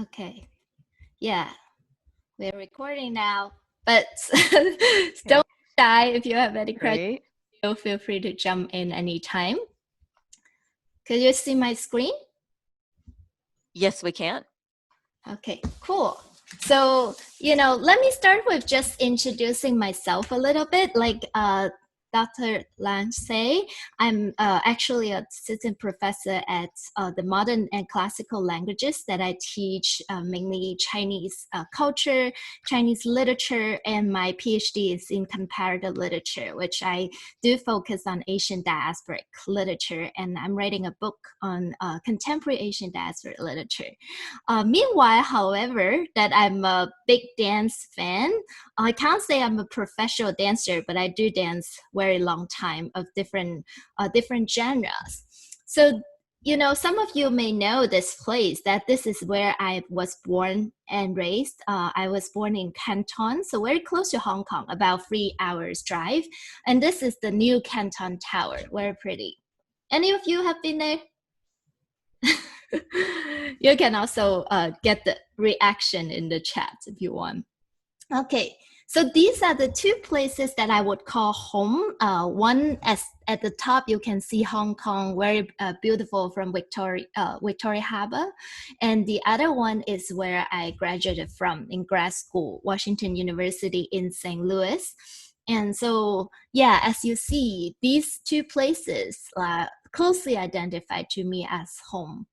Okay. Yeah, we're recording now, but Okay, don't be shy. If you have any questions, great. feel free to jump in anytime. Could you see my screen? Yes, we can. Okay, cool. So, let me start with just introducing myself a little bit. Like Dr. Lange say, I'm actually a assistant professor at the modern and classical languages that I teach, mainly Chinese culture, Chinese literature, and my PhD is in comparative literature, which I do focus on Asian diasporic literature, and I'm writing a book on contemporary Asian diasporic literature. Meanwhile, however, that I'm a big dance fan. I can't say I'm a professional dancer, but I do dance very long time of different genres. So, some of you may know this place, that this is where I was born and raised. I was born in Canton, so very close to Hong Kong, about 3 hours drive. And this is the new Canton Tower, very pretty. Any of you have been there? You can also get the reaction in the chat if you want. Okay, so these are the two places that I would call home. One, as at the top, you can see Hong Kong, very beautiful from Victoria Harbor. And the other one is where I graduated from in grad school, Washington University in St. Louis. And so, yeah, as you see, these two places closely identify to me as home.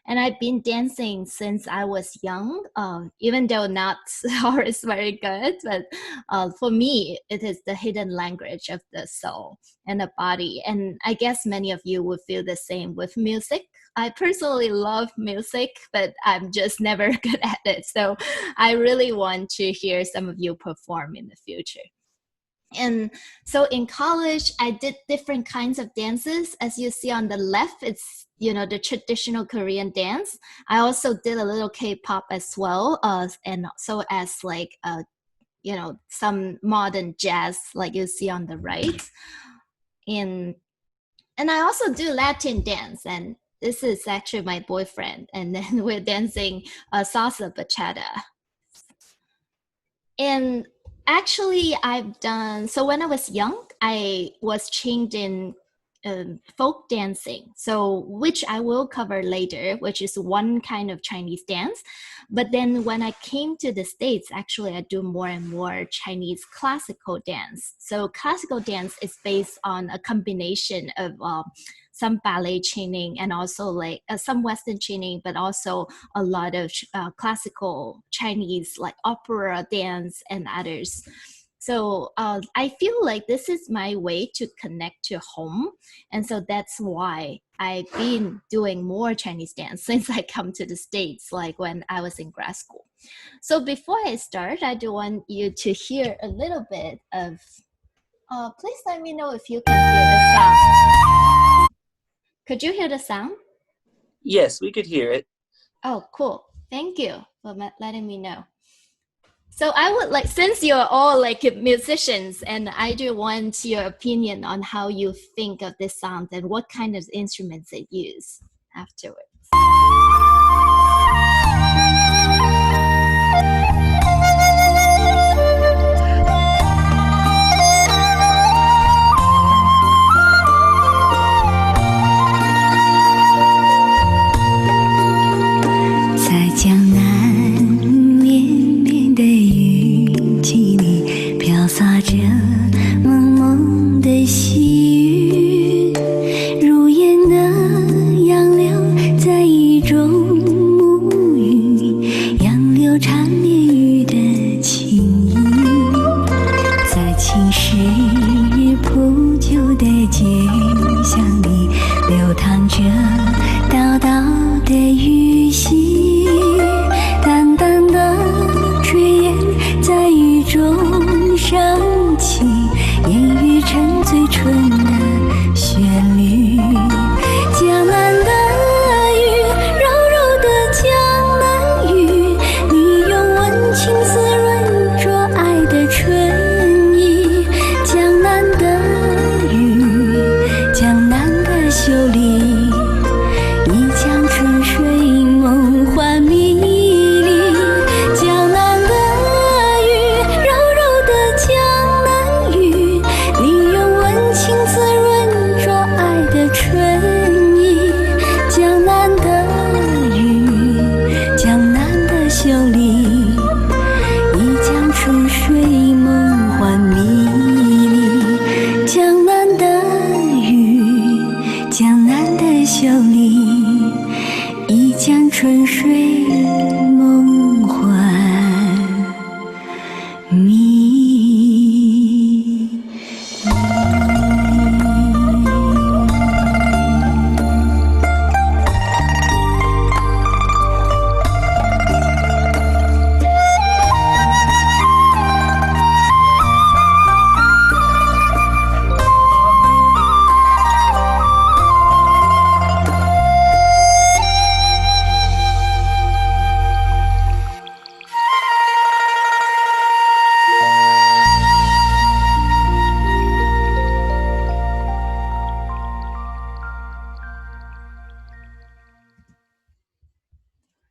And I've been dancing since I was young, even though not always very good. But for me, it is the hidden language of the soul and the body. And I guess many of you would feel the same with music. I personally love music, but I'm just never good at it. So I really want to hear some of you perform in the future. And so in college, I did different kinds of dances. As you see on the left, it's the traditional Korean dance. I also did a little K-pop as well, and so as like some modern jazz, like you see on the right. And I also do Latin dance, and this is actually my boyfriend, and then we're dancing salsa bachata. And actually, so when I was young, I was trained in folk dancing, so which I will cover later, which is one kind of Chinese dance. But then when I came to the States, actually, I do more and more Chinese classical dance. So classical dance is based on a combination of some ballet training and also like some Western training, but also a lot of classical Chinese like opera dance and others. So I feel like this is my way to connect to home. And so that's why I've been doing more Chinese dance since I come to the States, like when I was in grad school. So before I start, I do want you to hear a little bit of, please let me know if you can hear the sound. Could you hear the sound? Yes, we could hear it. Oh, cool. Thank you for letting me know. So I would like, since you're all like musicians, and I do want your opinion on how you think of this sound and what kind of instruments they use afterwards. 在江南绵绵的雨季里，飘洒着蒙蒙的细雨，如烟的杨柳在雨中沐浴，杨柳缠绵雨的情意，在青石铺就的街巷里，流淌着道道的雨息，淡淡的炊烟在雨中升起，烟雨成最纯的旋律。江南的雨，柔柔的江南雨，你用温情滋润着爱的春意。江南的雨，江南的秀丽，一江春水梦酒里，一江春水梦幻迷。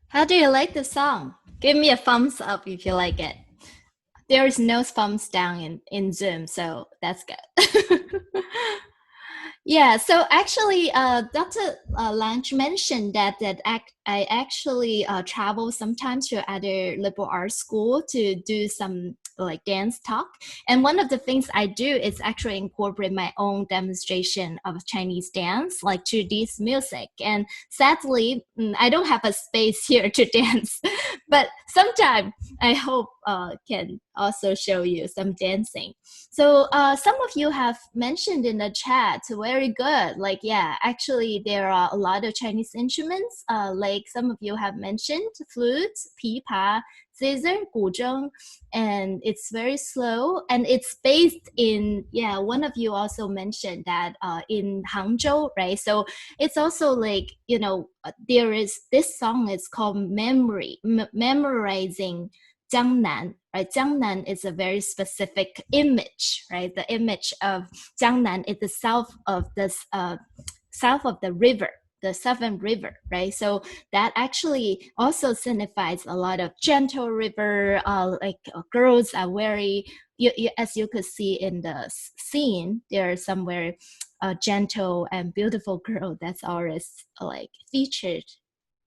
How do you like the song? Give me a thumbs up if you like it. There is no thumbs down in Zoom, so that's good. Yeah, so actually, Dr. Lange mentioned that I actually travel sometimes to other liberal arts school to do some like dance talk. And one of the things I do is actually incorporate my own demonstration of Chinese dance, like to this music. And sadly, I don't have a space here to dance, but sometime I hope can also show you some dancing. So some of you have mentioned in the chat, very good. Like, yeah, actually there are a lot of Chinese instruments. Like some of you have mentioned flute, pipa, zither, guzheng, and it's very slow. And it's based in, yeah, one of you also mentioned that in Hangzhou, right? So it's also like, you know, there is, this song is called Memorizing Jiangnan, right? Jiangnan is a very specific image, right? The image of Jiangnan is the south of the river, the Southern River, right? So that actually also signifies a lot of gentle river. Girls are very, as you could see in the scene, there are some very gentle and beautiful girl that's always like featured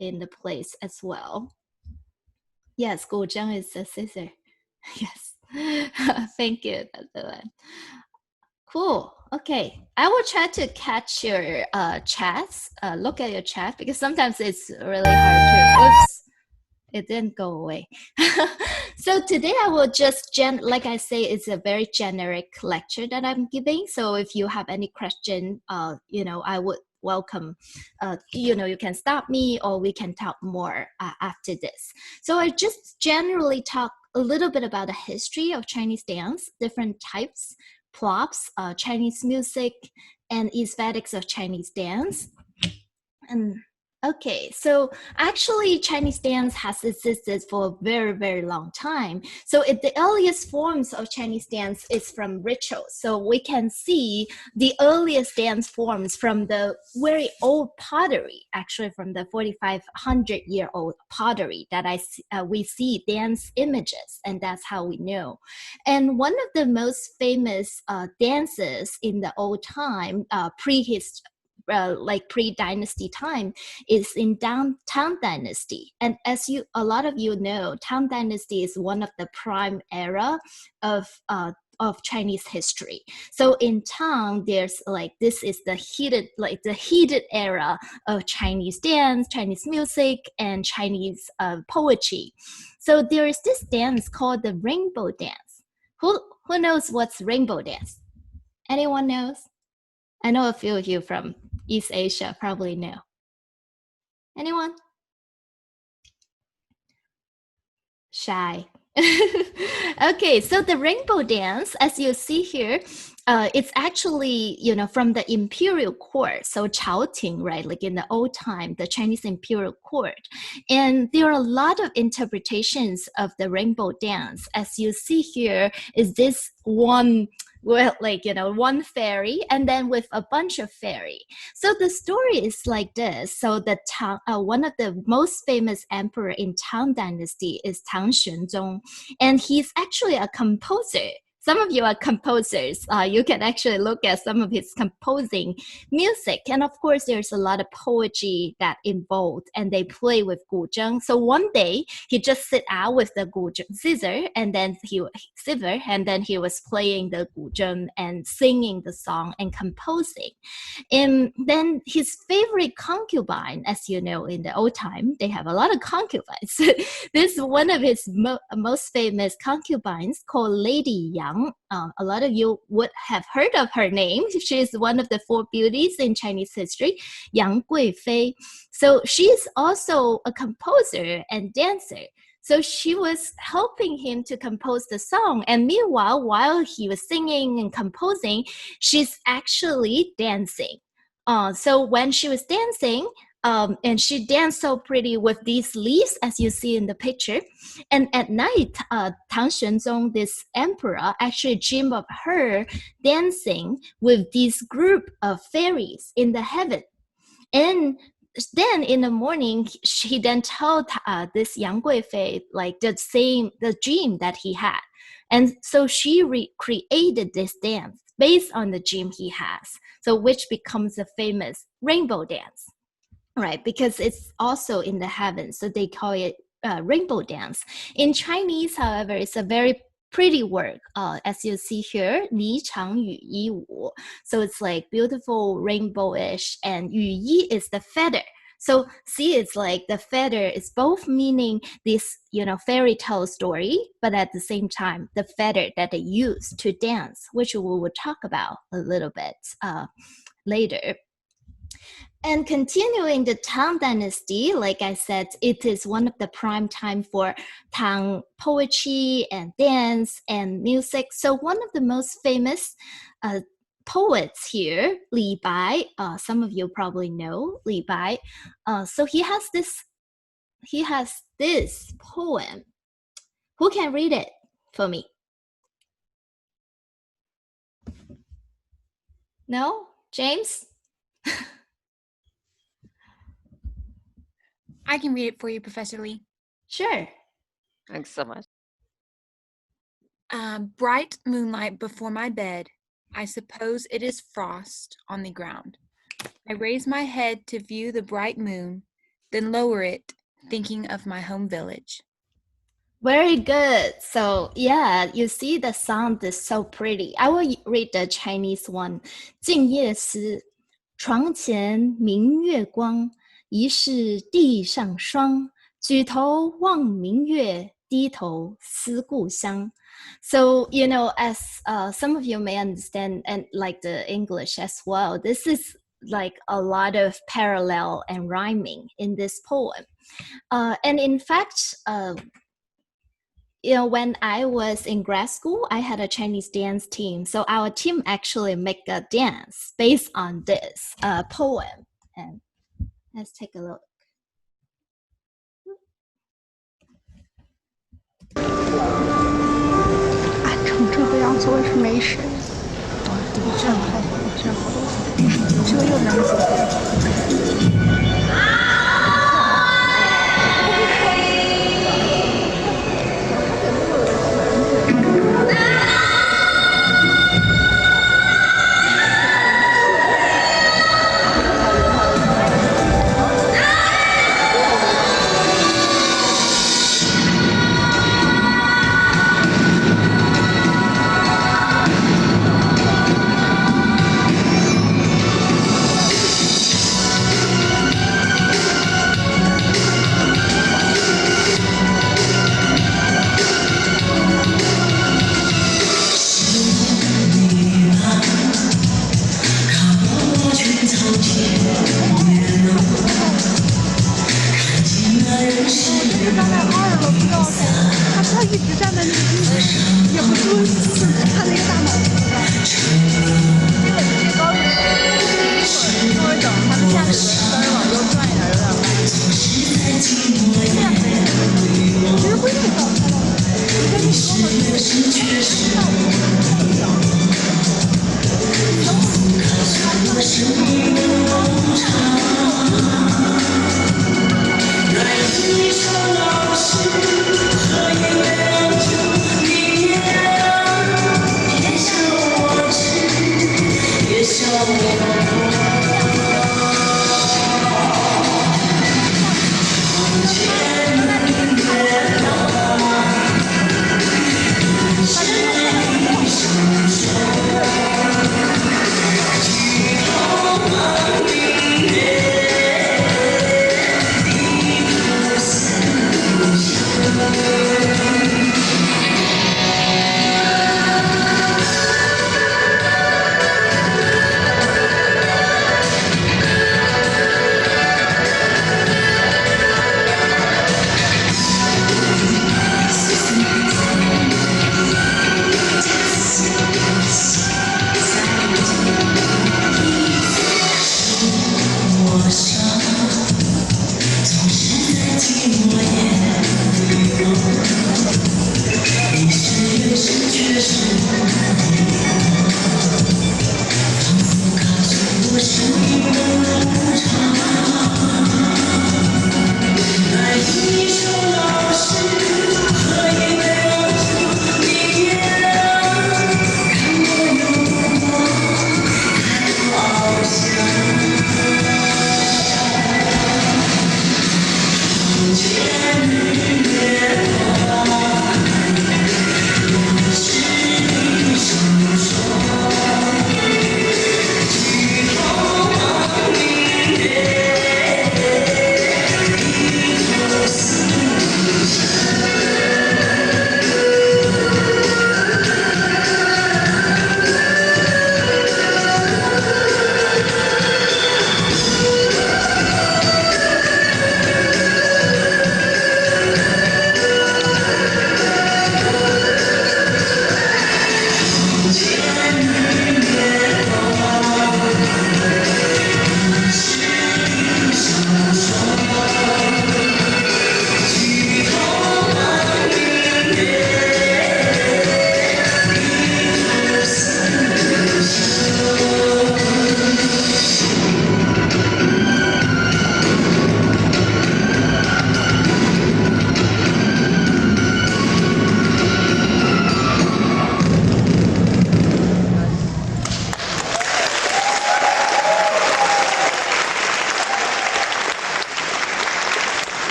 in the place as well. Yes, guzheng is a scissor. Yes. Thank you, Dr. Lan. Cool. Okay. I will try to catch your chats, look at your chat, because sometimes it's really hard to, oops, it didn't go away. So today I will just, like I say, it's a very generic lecture that I'm giving. So if you have any question, you know, I would welcome, you know, you can stop me or we can talk more after this. So I just generally talk a little bit about the history of Chinese dance, different types, props, Chinese music, and aesthetics of Chinese dance. And okay, so actually Chinese dance has existed for a very, very long time. So the earliest forms of Chinese dance is from rituals. So we can see the earliest dance forms from the very old pottery, actually from the 4,500-year-old pottery that we see dance images, and that's how we know. And one of the most famous dances in the old time, like pre-dynasty time, is in Tang Dynasty. And as a lot of you know, Tang Dynasty is one of the prime era of Chinese history. So in Tang, there's like, this is the heated era of Chinese dance, Chinese music, and Chinese poetry. So there is this dance called the rainbow dance. Who knows what's rainbow dance? Anyone knows? I know a few of you from East Asia probably know. Anyone? Shy. Okay, so the rainbow dance, as you see here, it's actually, you know, from the imperial court. So Chaoting, right? Like in the old time, the Chinese imperial court. And there are a lot of interpretations of the rainbow dance. As you see here, is this one, well, like, you know, one fairy and then with a bunch of fairy. So the story is like this. So the Tang, one of the most famous emperor in Tang Dynasty is Tang Xuanzong, and he's actually a composer some of you are composers. You can actually look at some of his composing music. And of course, there's a lot of poetry that involved, and they play with guzheng. So one day, he just sit out with the guzheng scissor, and then he was playing the guzheng and singing the song and composing. And then his favorite concubine, as you know, in the old time, they have a lot of concubines. This is one of his most famous concubines called Lady Yang. A lot of you would have heard of her name. She is one of the four beauties in Chinese history, Yang Guifei. So she's also a composer and dancer. So she was helping him to compose the song. And meanwhile, while he was singing and composing, she's actually dancing. So when she was dancing, and she danced so pretty with these leaves, as you see in the picture. And at night, Tang Xuanzong, this emperor, actually dreamed of her dancing with this group of fairies in the heaven. And then in the morning, he then told this Yang Guifei like the dream that he had. And so she recreated this dance based on the dream he has. So which becomes a famous rainbow dance, right? Because it's also in the heavens. So they call it rainbow dance. In Chinese, however, it's a very pretty work, as you see here, 霓裳羽衣舞. So it's like beautiful rainbowish, and 羽衣 is the feather. So see, it's like the feather is both meaning this, fairy tale story, but at the same time, the feather that they use to dance, which we will talk about a little bit later. And continuing the Tang Dynasty, like I said, it is one of the prime time for Tang poetry and dance and music. So one of the most famous poets here, Li Bai, some of you probably know Li Bai. So he has this poem. Who can read it for me? No? James? I can read it for you, Professor Lee. Sure. Thanks so much. Bright moonlight before my bed, I suppose it is frost on the ground. I raise my head to view the bright moon, then lower it, thinking of my home village. Very good. So yeah, you see the sound is so pretty. I will read the Chinese one. 静夜思，床前明月光，疑是地上霜。举头望明月，低头思故乡。So, as some of you may understand, and like the English as well, this is like a lot of parallel and rhyming in this poem. And in fact, when I was in grad school, I had a Chinese dance team. So our team actually make a dance based on this poem. And let's take a look.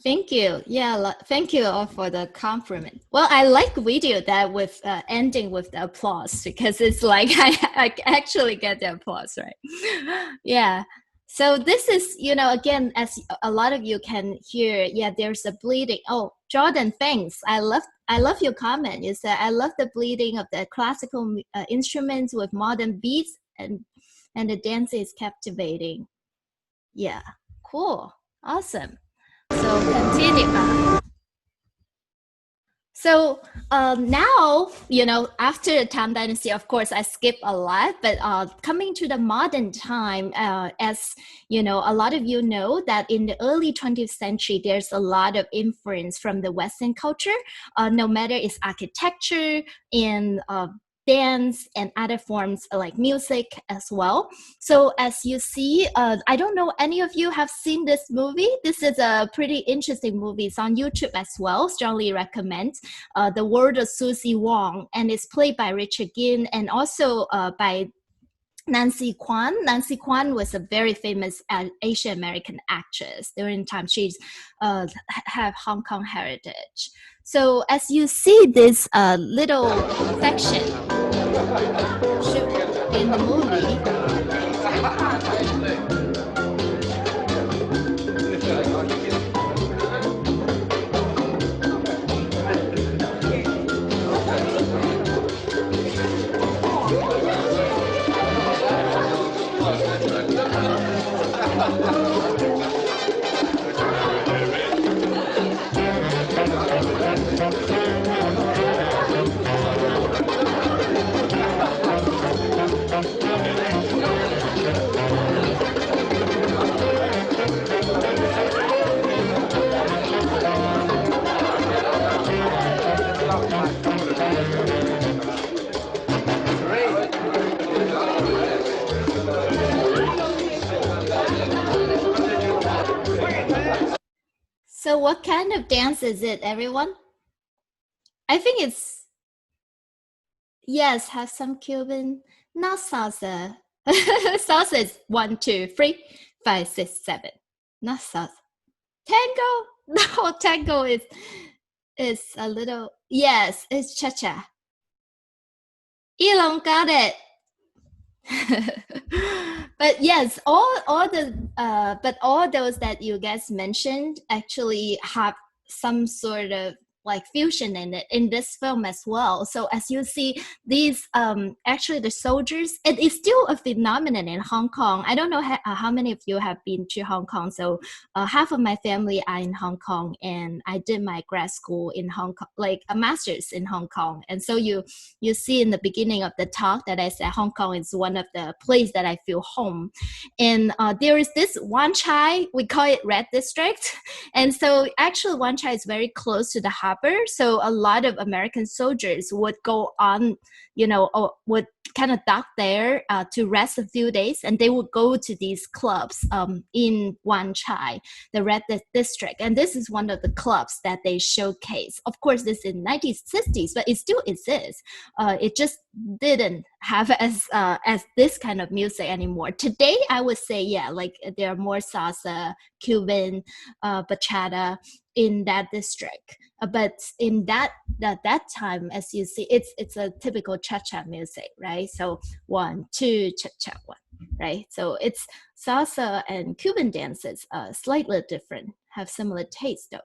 Thank you. Yeah, thank you all for the compliment. Well, I like video that with ending with the applause because it's like I actually get the applause, right? Yeah. So this is, again, as a lot of you can hear, yeah, there's a bleeding. Oh, Jordan, thanks. I love your comment. You said, I love the bleeding of the classical instruments with modern beats and the dance is captivating. Yeah, cool. Awesome. So continue. So now, after the Tang Dynasty, of course, I skip a lot, but coming to the modern time, as a lot of you know that in the early 20th century, there's a lot of influence from the Western culture, no matter it's architecture and dance and other forms like music as well. So as you see, I don't know any of you have seen this movie. This is a pretty interesting movie. It's on YouTube as well. Strongly recommend. The World of Susie Wong, and it's played by Richard Gere and also by Nancy Kwan. Nancy Kwan was a very famous Asian American actress during the time. She's have Hong Kong heritage. So as you see this little section in the movie, so what kind of dance is it, everyone? I think it's, yes, have some Cuban, not salsa. Salsa is 1, 2, 3, 5, 6, 7. Not salsa. Tango? No, tango is a little, yes, it's cha-cha. Elon got it. But yes, all those that you guys mentioned actually have some sort of like fusion in it in this film as well. So as you see, these actually the soldiers, it is still a phenomenon in Hong Kong. I don't know how many of you have been to Hong Kong. So half of my family are in Hong Kong, and I did my grad school in Hong Kong, like a master's in Hong Kong. And so you see in the beginning of the talk that I said Hong Kong is one of the places that I feel home. And there is this Wan Chai, we call it Red District. And so actually Wan Chai is very close to the harbor. So a lot of American soldiers would go on or would kind of dock there to rest a few days, and they would go to these clubs in Wanchai, the red district. And this is one of the clubs that they showcase. Of course, this in 1960s, but it still exists. It just didn't have as this kind of music anymore. Today, I would say, yeah, like there are more salsa, Cuban, bachata in that district. But in that time, as you see, it's a typical cha-cha music, right? So 1, 2, cha-cha, 1, right? So it's salsa and Cuban dances, slightly different, have similar taste though.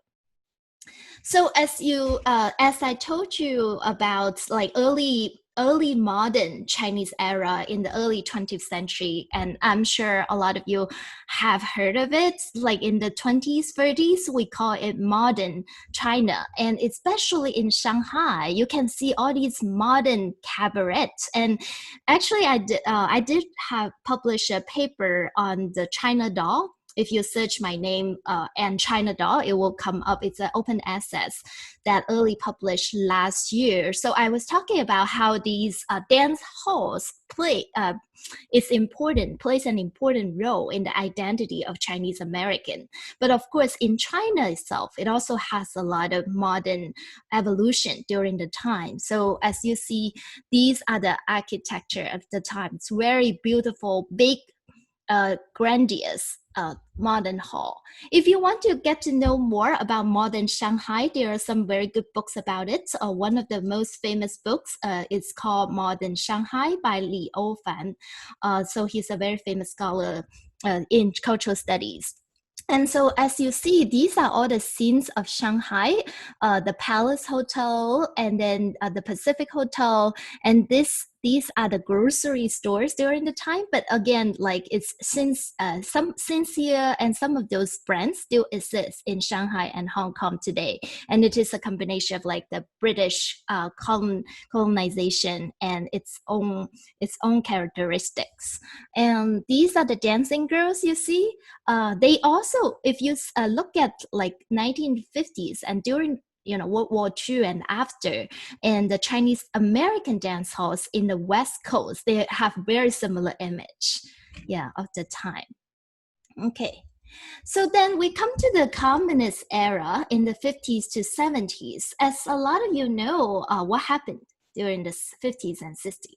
So as I told you about like early modern Chinese era in the early 20th century, and I'm sure a lot of you have heard of it, like in the 20s, 30s, we call it modern China. And especially in Shanghai, you can see all these modern cabarets. And actually I did have published a paper on the China doll. If you search my name and China doll, it will come up. It's an open access that early published last year. So I was talking about how these dance halls plays an important role in the identity of Chinese American. But of course, in China itself, it also has a lot of modern evolution during the time. So as you see, these are the architecture of the time. It's very beautiful, big, grandiose modern hall. If you want to get to know more about modern Shanghai, there are some very good books about it. One of the most famous books is called Modern Shanghai by Li Oufan. So he's a very famous scholar in cultural studies. And so as you see, these are all the scenes of Shanghai, the Palace Hotel, and then the Pacific Hotel, and these are the grocery stores during the time. But again, like it's since Sincere and some of those brands still exist in Shanghai and Hong Kong today. And it is a combination of like the British colonization and its own characteristics. And these are the dancing girls you see. They also, if you look at like 1950s and during World War II and after, and the Chinese American dance halls in the West Coast, they have very similar image, of the time. Okay, so then we come to the communist era in the 50s to 70s. As a lot of you know, what happened during the 50s and 60s?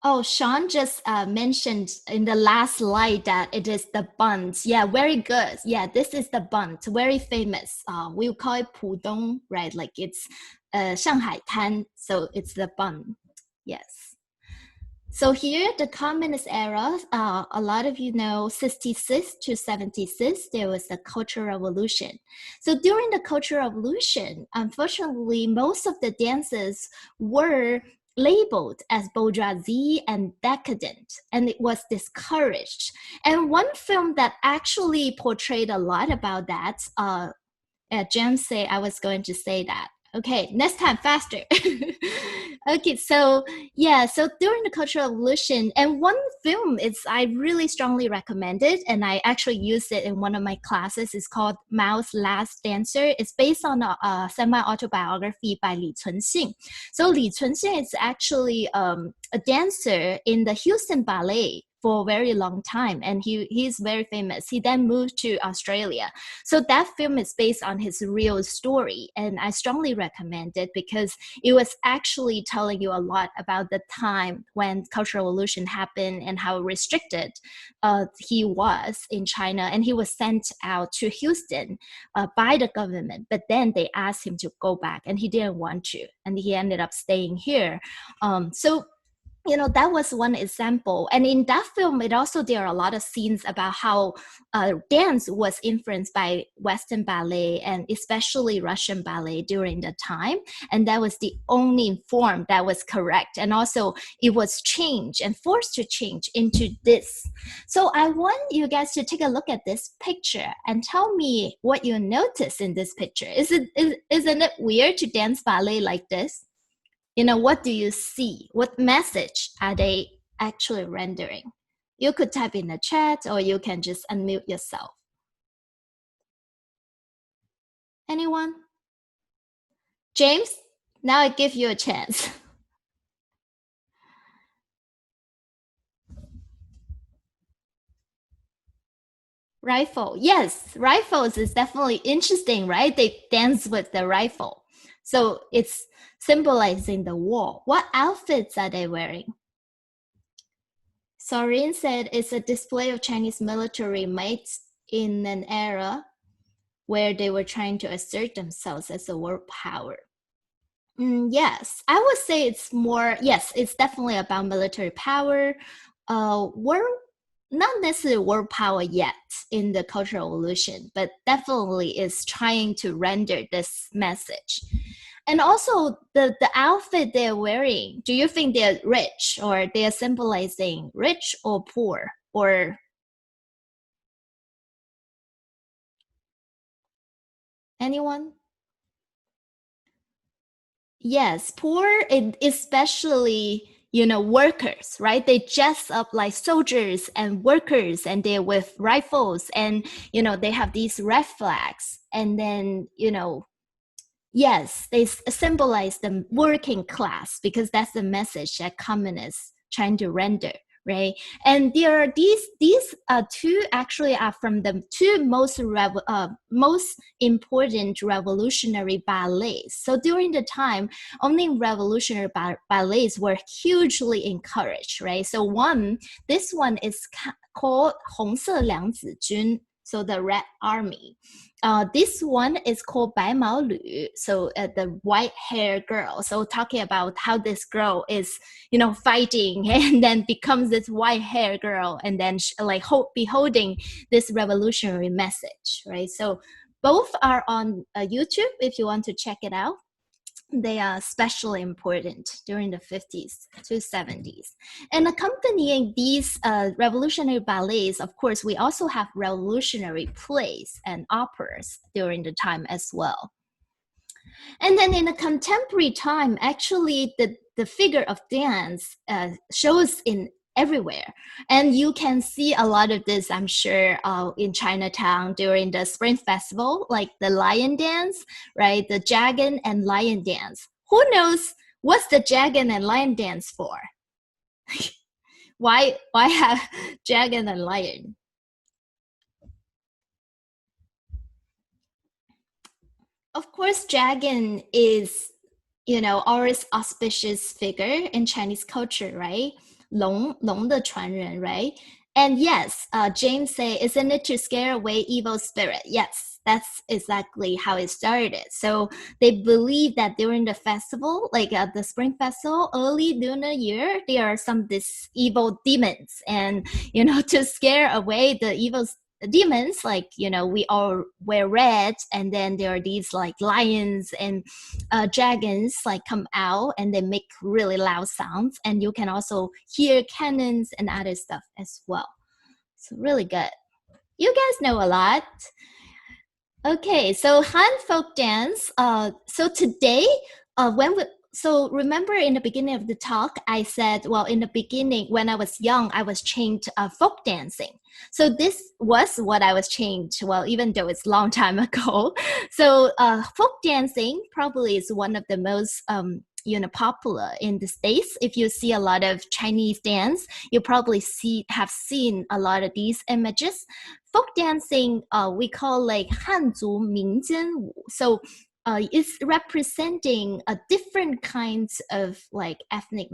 Oh, Sean just mentioned in the last slide that it is the buns. Yeah, very good. Yeah, this is the buns, very famous. We call it Pudong, right? Like it's Shanghai Tan, so it's the bun. Yes. So here, the communist era, a lot of you know 66 to 76, there was the Cultural Revolution. So during the Cultural Revolution, unfortunately, most of the dances were labeled as bourgeoisie and decadent, and it was discouraged. And one film that actually portrayed a lot about that, James said I was going to say that. Okay, next time, faster. Okay, so during the Cultural Revolution, and one film I really strongly recommend it, and I actually used it in one of my classes. It's called Mao's Last Dancer. It's based on a semi-autobiography by Li Cunxin. So Li Cunxin is actually a dancer in the Houston Ballet for a very long time, and he's very famous. He then moved to Australia. So that film is based on his real story, and I strongly recommend it because it was actually telling you a lot about the time when Cultural Revolution happened and how restricted he was in China, and he was sent out to Houston by the government, but then they asked him to go back, and he didn't want to, and he ended up staying here. That was one example. And in that film, there are a lot of scenes about how dance was influenced by Western ballet and especially Russian ballet during the time. And that was the only form that was correct. And also it was changed and forced to change into this. So I want you guys to take a look at this picture and tell me what you notice in this picture. Isn't it weird to dance ballet like this? What do you see? What message are they actually rendering? You could type in the chat or you can just unmute yourself. Anyone? James, now I give you a chance. Rifle. Yes, rifles is definitely interesting, right? They dance with the rifle. So it's symbolizing the war. What outfits are they wearing? Sorin said it's a display of Chinese military might in an era where they were trying to assert themselves as a world power. Yes, I would say it's more, yes, it's definitely about military power. We're not necessarily world power yet in the Cultural Revolution, but definitely is trying to render this message. And also the outfit they're wearing, do you think they're rich or they're symbolizing rich or poor or anyone? Yes, poor, especially, workers, right? They dress up like soldiers and workers, and they're with rifles, and, they have these red flags. And then, yes, they symbolize the working class because that's the message that communists trying to render, right? And there are these two actually are from the two most important revolutionary ballets. So during the time, only revolutionary ballets were hugely encouraged, right? So this one is called 红色娘子军, so the Red Army. This one is called 白毛女, so the white hair girl. So talking about how this girl is, fighting and then becomes this white hair girl, and then beholding this revolutionary message, right? So both are on YouTube if you want to check it out. They are especially important during the 50s to 70s. And accompanying these revolutionary ballets, of course, we also have revolutionary plays and operas during the time as well. And then in the contemporary time, actually, the figure of dance shows in everywhere. And you can see a lot of this, I'm sure, in Chinatown during the Spring Festival, like the lion dance, right? The dragon and lion dance. Who knows what's the dragon and lion dance for? Why have dragon and lion? Of course, dragon is, always auspicious figure in Chinese culture, right? 龙的传人, right? And yes, James say, isn't it to scare away evil spirit? Yes, that's exactly how it started. So they believe that during the festival, like the Spring Festival, early during the year, there are some these evil demons, and to scare away the evil demons, like we all wear red, and then there are these like lions and dragons like come out and they make really loud sounds, and you can also hear cannons and other stuff as well. So really good. You guys know a lot. Okay, so Han folk dance. So today, so remember in the beginning of the talk, I said, well, in the beginning, when I was young, I was trained folk dancing. So this was what I was trained, well, even though it's a long time ago. So folk dancing probably is one of the most popular in the States. If you see a lot of Chinese dance, you probably have seen a lot of these images. Folk dancing, we call like 汉族民间舞. So it's representing a different kinds of like ethnic.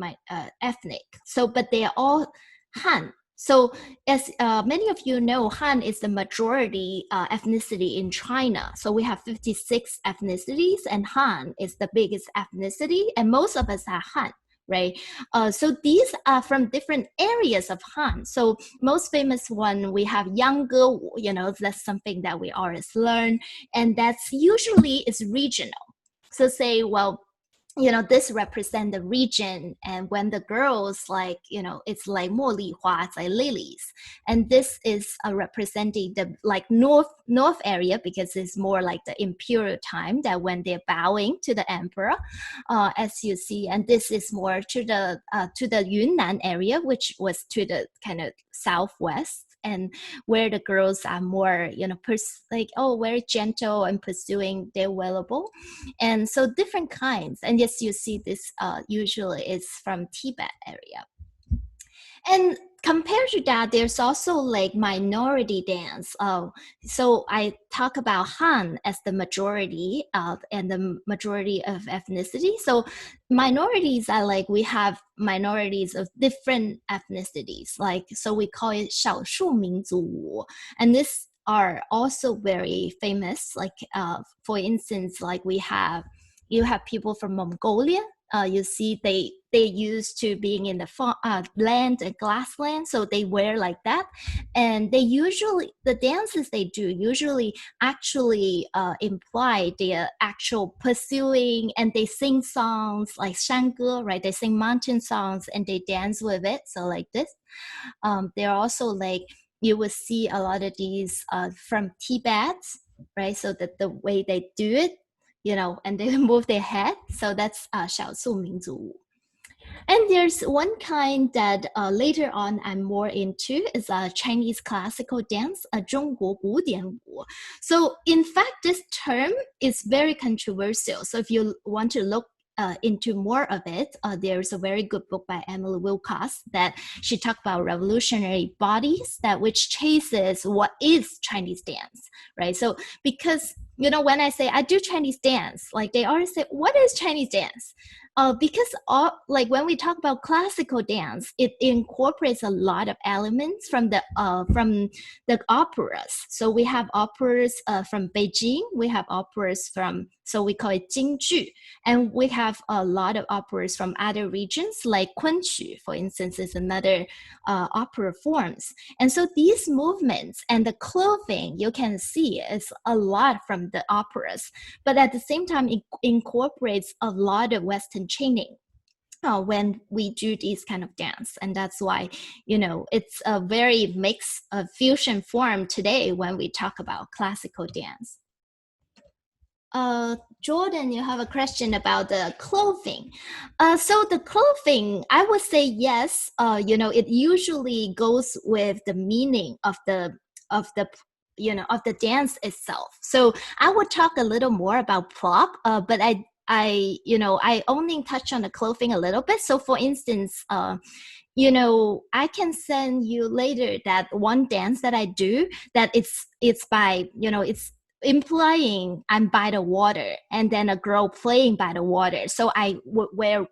So, but they are all Han. So as many of you know, Han is the majority ethnicity in China. So we have 56 ethnicities, and Han is the biggest ethnicity, and most of us are Han, right? So these are from different areas of Han. So most famous one, we have Yange, that's something that we always learn, and that's usually is regional. So say, well, this represent the region, and when the girls like, it's like 茉莉花, it's like lilies, and this is representing the like north area, because it's more like the imperial time, that when they're bowing to the emperor, as you see, and this is more to the Yunnan area, which was to the kind of southwest and where the girls are more, very gentle and pursuing their valuable. And so different kinds. And yes, you see this usually is from Tibet area. And compared to that, there's also like minority dance. So I talk about Han as the majority and the majority of ethnicity. So minorities are like, we have minorities of different ethnicities. Like, so we call it 少数民族. And this are also very famous. Like, for instance, like you have people from Mongolia. You see they used to being in the land and grassland, so they wear like that, and they usually, the dances they do usually actually imply their actual pursuing, and they sing songs like Shange, right? They sing mountain songs and they dance with it, so like this. They're also like, you will see a lot of these from Tibet, right? So that the way they do it, and they move their head. So that's 少数民族. And there's one kind that later on I'm more into is Chinese classical dance, 中国古典舞. So in fact, this term is very controversial. So if you want to look into more of it, there's a very good book by Emily Wilcox that she talked about revolutionary bodies that which chases what is Chinese dance, right? So because, when I say I do Chinese dance, like they always say, what is Chinese dance? Because like when we talk about classical dance, it incorporates a lot of elements from the operas. So we have operas from Beijing, we have operas from, so we call it Jingju, and we have a lot of operas from other regions, like Kunqu, for instance, is another opera forms. And so these movements and the clothing you can see is a lot from the operas, but at the same time it incorporates a lot of Western chaining when we do these kind of dance. And that's why, it's a very mixed fusion form today when we talk about classical dance. Jordan, you have a question about the clothing. So the clothing, I would say yes. It usually goes with the meaning of the dance itself. So I would talk a little more about prop, but I only touch on the clothing a little bit. So for instance, I can send you later that one dance that I do that it's by, it's implying I'm by the water and then a girl playing by the water. So I would wear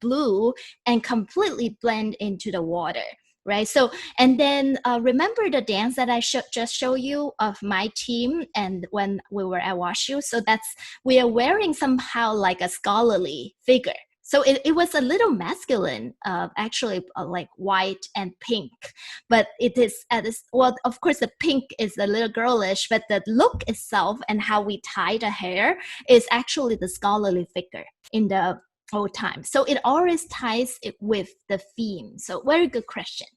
blue and completely blend into the water. Right. So, and then remember the dance that I just showed you of my team and when we were at WashU. So we are wearing somehow like a scholarly figure. So it was a little masculine, actually, like white and pink. But it is, well, of course, the pink is a little girlish, but the look itself and how we tie the hair is actually the scholarly figure in the old time. So it always ties it with the theme. So very good question.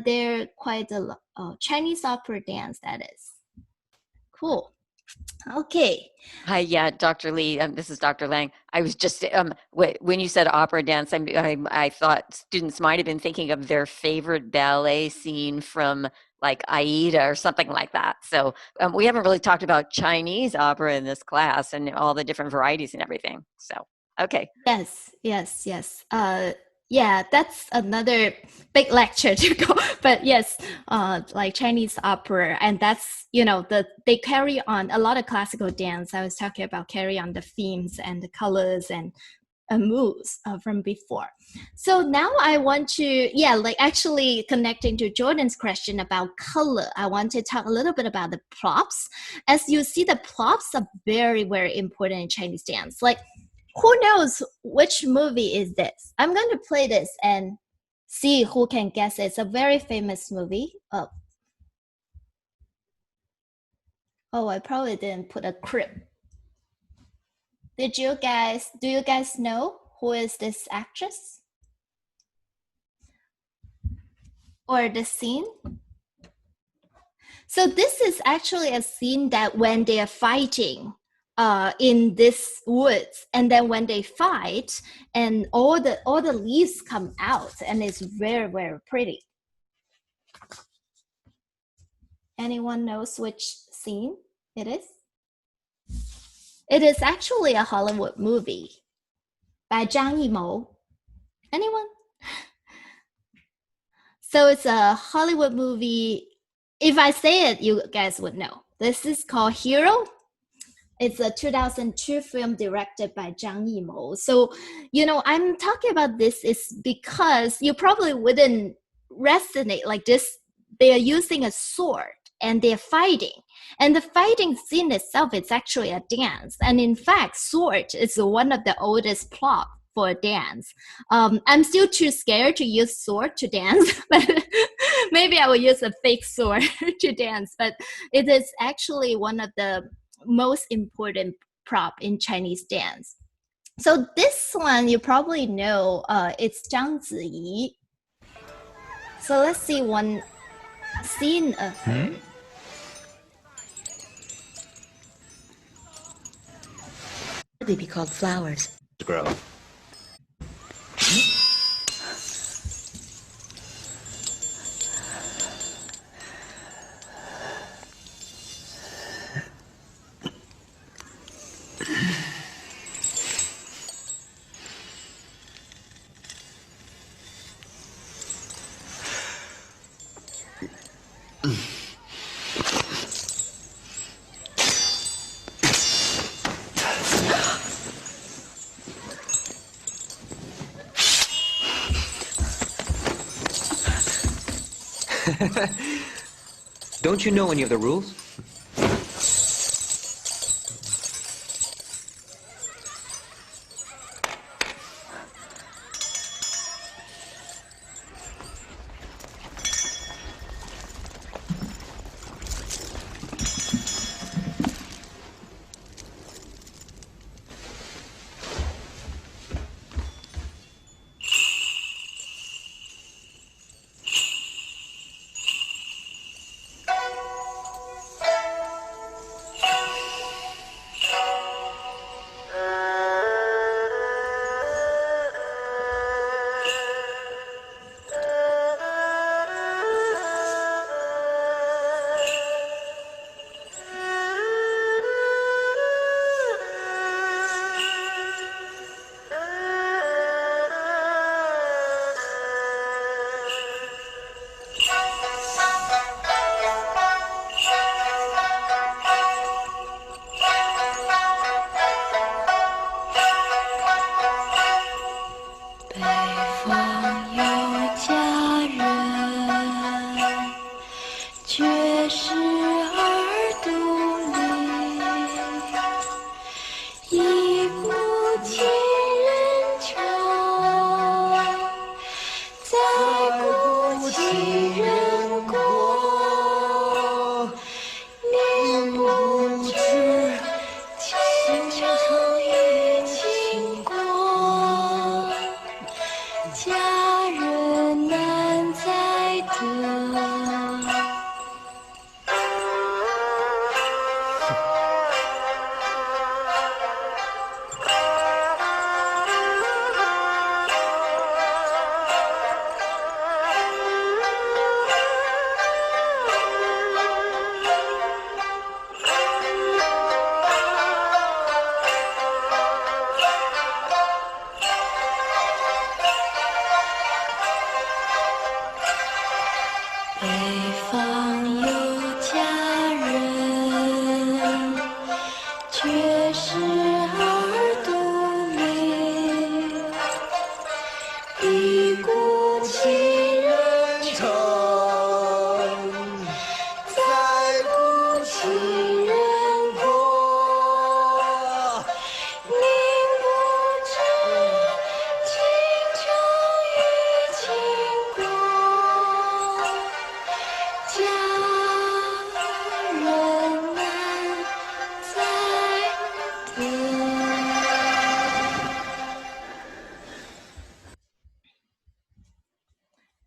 They're quite a Chinese opera dance, that is. Cool. Okay. Hi, yeah, Dr. Lee. This is Dr. Lange. I was just when you said opera dance, I thought students might have been thinking of their favorite ballet scene from like Aida or something like that. So we haven't really talked about Chinese opera in this class and all the different varieties and everything. So okay. Yes. Yeah, that's another big lecture to go. But yes, like Chinese opera, and that's, they carry on a lot of classical dance. I was talking about carry on the themes and the colors and moves from before. So now I want to, actually connecting to Jordan's question about color, I want to talk a little bit about the props. As you see, the props are very, very important in Chinese dance. Like, who knows which movie is this? I'm going to play this and see who can guess it. It's a very famous movie. I probably didn't put a crib. Do you guys know who is this actress? Or the scene? So this is actually a scene that when they are fighting in this woods, and then when they fight and all the leaves come out, and it's very, very pretty. Anyone knows which scene it is? It is actually a Hollywood movie by Zhang Yimou. Anyone? So it's a Hollywood movie. If I say it, you guys would know. This is called Hero. It's a 2002 film directed by Zhang Yimou. So, I'm talking about this is because you probably wouldn't resonate like this. They are using a sword and they're fighting. And the fighting scene itself is actually a dance. And in fact, sword is one of the oldest plot for a dance. I'm still too scared to use sword to dance, but maybe I will use a fake sword to dance. But it is actually one of the most important prop in Chinese dance. So this one you probably know, it's Zhang Ziyi. So let's see one scene of her. They be called flowers. Grow. Don't you know any of the rules?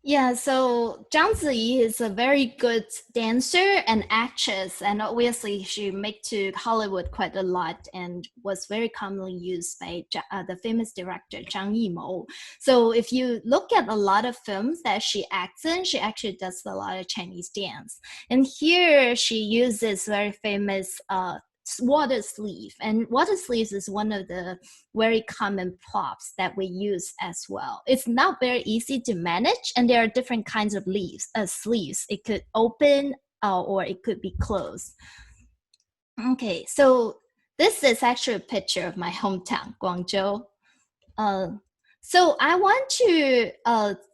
Yeah, so Zhang Ziyi is a very good dancer and actress, and obviously she made to Hollywood quite a lot and was very commonly used by the famous director Zhang Yimou. So if you look at a lot of films that she acts in, she actually does a lot of Chinese dance. And here she uses very famous water sleeve, and water sleeves is one of the very common props that we use as well. It's not very easy to manage, and there are different kinds of sleeves. It could open or it could be closed. Okay, so this is actually a picture of my hometown, Guangzhou. So I want to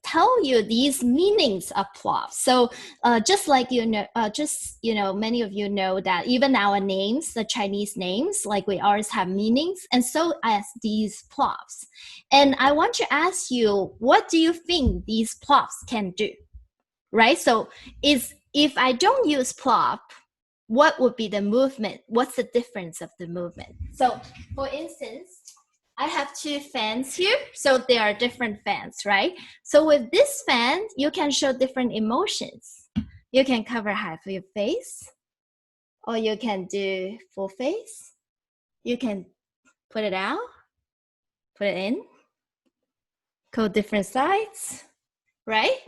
tell you these meanings of props. So just like many of you know that even our names, the Chinese names, like we always have meanings, and so as these props. And I want to ask you, what do you think these props can do? Right? So if I don't use prop, what would be the movement? What's the difference of the movement? So for instance, I have two fans here, so there are different fans, right? So with this fan, you can show different emotions. You can cover half of your face, or you can do full face. You can put it out, put it in, go different sides, right?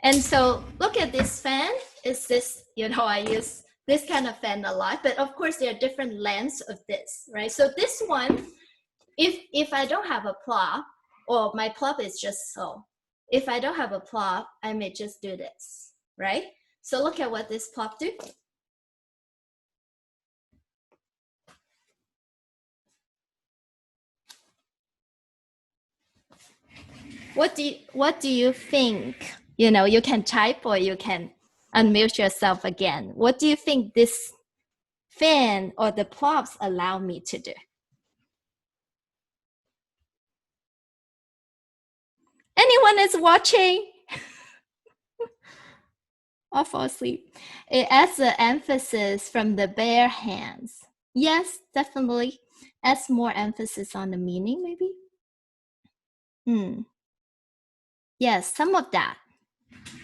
And so look at this fan. Is this, I use this kind of fan a lot, but of course there are different lengths of this, right? So this one, if I don't have a plop, or my plop is just so, if I don't have a plop, I may just do this, right? So look at what this plop do. What do you think? You can type or you can unmute yourself again. What do you think this fan or the props allow me to do? Anyone is watching? I'll fall asleep. It adds an emphasis from the bare hands. Yes, definitely. Adds more emphasis on the meaning, maybe? Yes, some of that.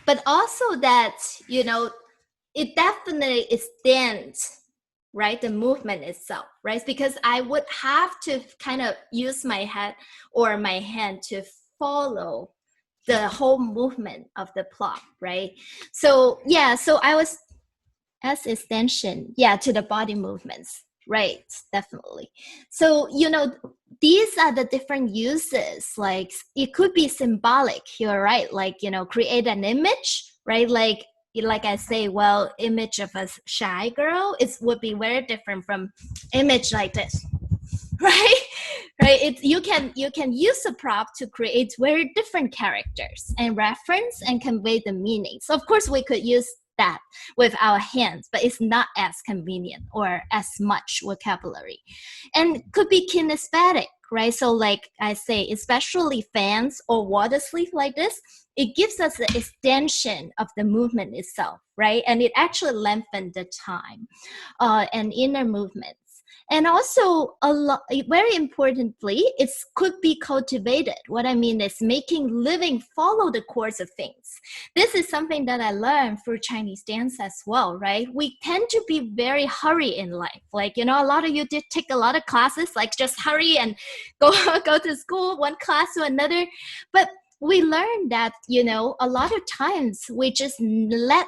But also that, it definitely is dance, right? The movement itself, right? Because I would have to kind of use my head or my hand to follow the whole movement of the plot, right? So yeah, so I was as extension, to the body movements, right? Definitely. So these are the different uses. Like it could be symbolic. You're right. Like create an image, right? Like I say, well, image of a shy girl, would be very different from image like this. Right. You can use a prop to create very different characters and reference and convey the meaning. So of course we could use that with our hands, but it's not as convenient or as much vocabulary. And could be kinesthetic, right? So like I say, especially fans or water sleeve like this, it gives us the extension of the movement itself, right? And it actually lengthens the time and inner movement. And also, very importantly, it could be cultivated. What I mean is making living follow the course of things. This is something that I learned through Chinese dance as well, right? We tend to be very hurry in life. Like, a lot of you did take a lot of classes, like just hurry and go to school, one class to another. But we learned that, a lot of times we just let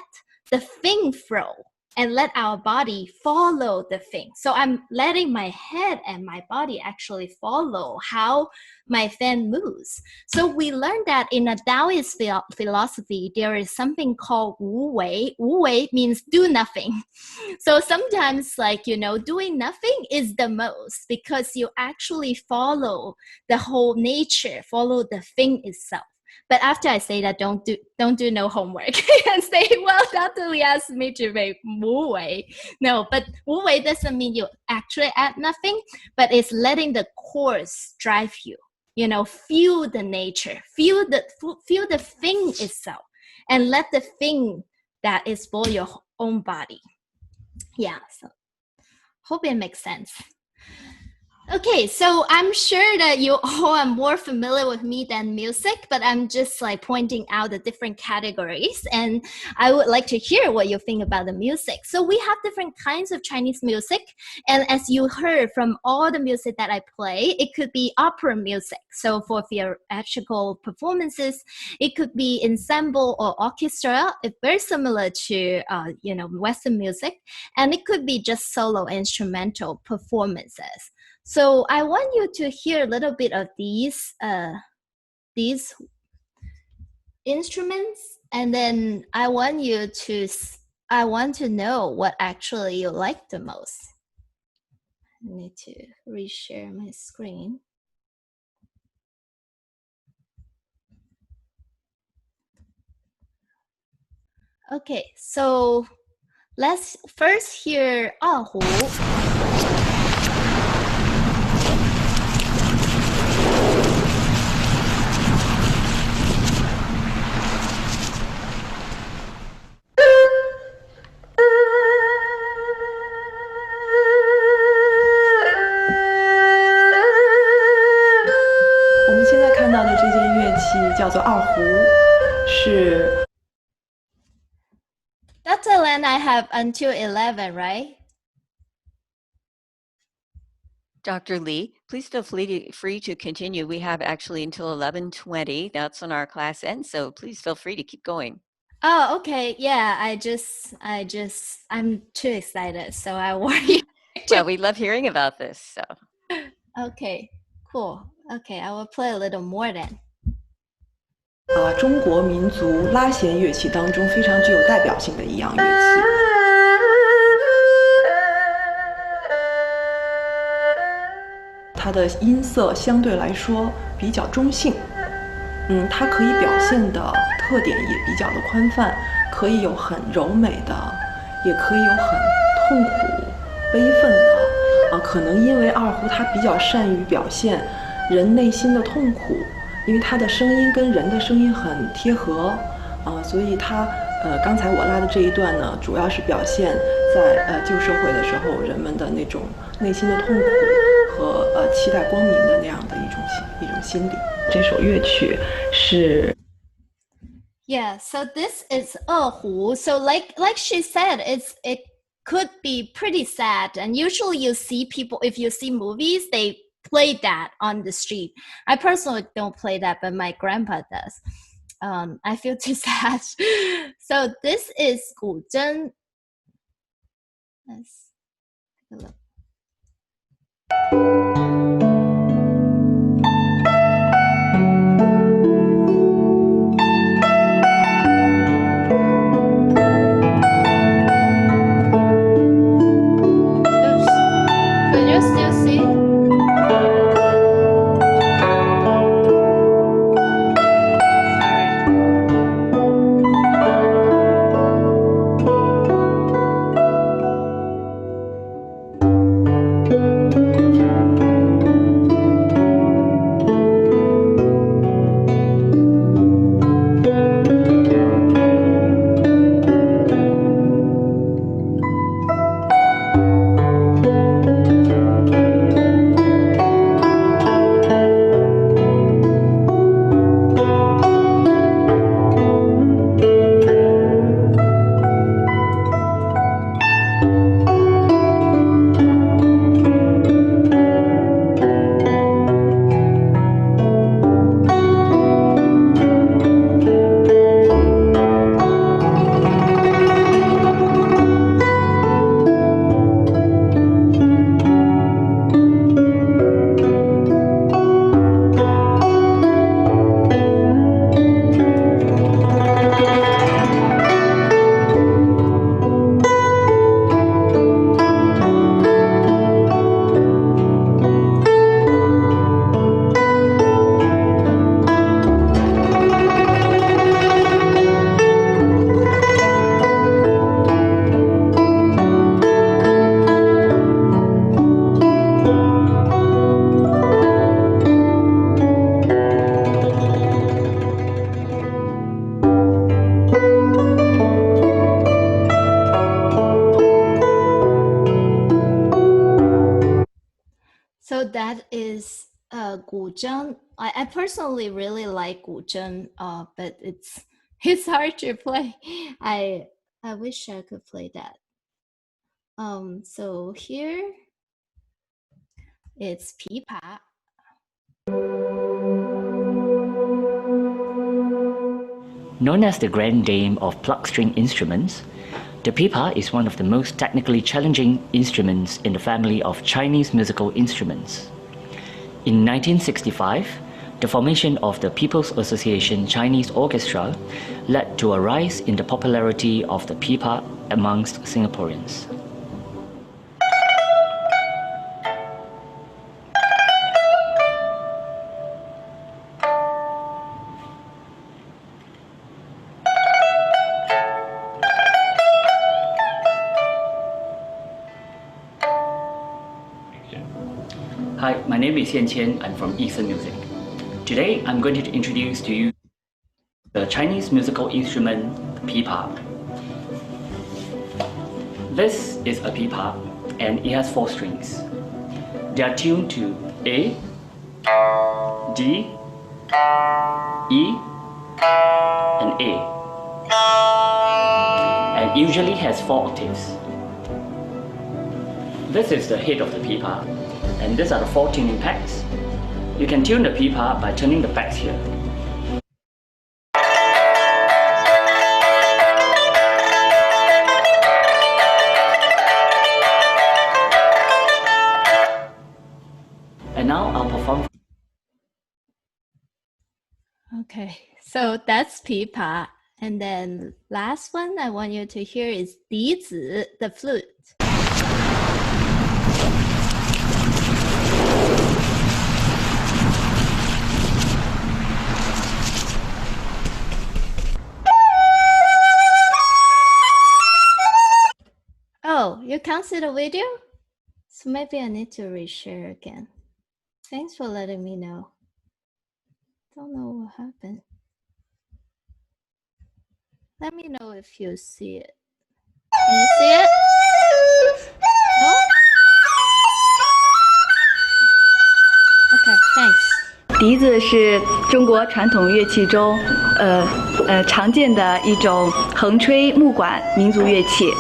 the thing flow and let our body follow the thing. So I'm letting my head and my body actually follow how my fan moves. So we learned that in a Taoist philosophy, there is something called Wu Wei. Wu Wei means do nothing. So sometimes doing nothing is the most because you actually follow the whole nature, follow the thing itself. But after I say that, don't do no homework and say, well, Dr. Lee asked me to make Wu Wei. No, but Wu Wei doesn't mean you actually add nothing, but it's letting the course drive you. Feel the nature, feel the thing itself, and let the thing that is for your own body. Yeah, so hope it makes sense. Okay, so I'm sure that you all are more familiar with me than music, but I'm just like pointing out the different categories, and I would like to hear what you think about the music. So we have different kinds of Chinese music, and as you heard from all the music that I play, it could be opera music. So for theatrical performances, it could be ensemble or orchestra. It's very similar to Western music, and it could be just solo instrumental performances. So I want you to hear a little bit of these instruments, and then I want to know what actually you like the most. I need to reshare my screen. Okay, so let's first hear 二胡. Dr. Lan, I have until 11, right? Dr. Lee, please feel free to continue. We have actually until 11:20. That's when our class ends, so please feel free to keep going. Oh, okay. Yeah, I'm too excited, so I want you to... Well, we love hearing about this, so. Okay, cool. Okay, I will play a little more then. 中国民族拉弦乐器当中非常具有代表性的一样乐器。它的音色相对来说比较中性，它可以表现的特点也比较的宽泛，可以有很柔美的，也可以有很痛苦、悲愤的。可能因为二胡它比较善于表现人内心的痛苦。 因为它的声音跟人的声音很贴合，所以它刚才我拉的这一段呢，主要是表现在旧社会的时候人们的那种内心的痛苦和期待光明的那样的一种心理。这首乐曲是。 Yeah, so this is 二胡. So like she said, it could be pretty sad, and usually you see people, if you see movies, they play that on the street. I personally don't play that, but my grandpa does. I feel too sad. So this is 古筝. Let's take a look. Oops. Could you still see? that is 古筝. I personally really like 古筝, but it's hard to play. I wish I could play that. So here it's 琵琶. Known as the grand dame of plucked string instruments, the pipa is one of the most technically challenging instruments in the family of Chinese musical instruments. In 1965, the formation of the People's Association Chinese Orchestra led to a rise in the popularity of the pipa amongst Singaporeans. Hi, my name is Xian Qian. I'm from Eastern Music. Today, I'm going to introduce to you the Chinese musical instrument, the pipa. This is a pipa, and it has 4 strings. They are tuned to A, D, E, and A, and usually has 4 octaves. This is the head of the pipa, and these are the 4 tuning pegs. You can tune the pipa by turning the pegs here. And now I'll perform. Okay, so that's 琵琶. And then last one I want you to hear is 笛子, the flute. Oh, you can't see the video? So maybe I need to reshare again. Thanks for letting me know. Don't know what happened. Let me know if you see it. Can you see it? No? Okay, thanks. 笛子是中国传统乐器中，常见的一种横吹木管民族乐器。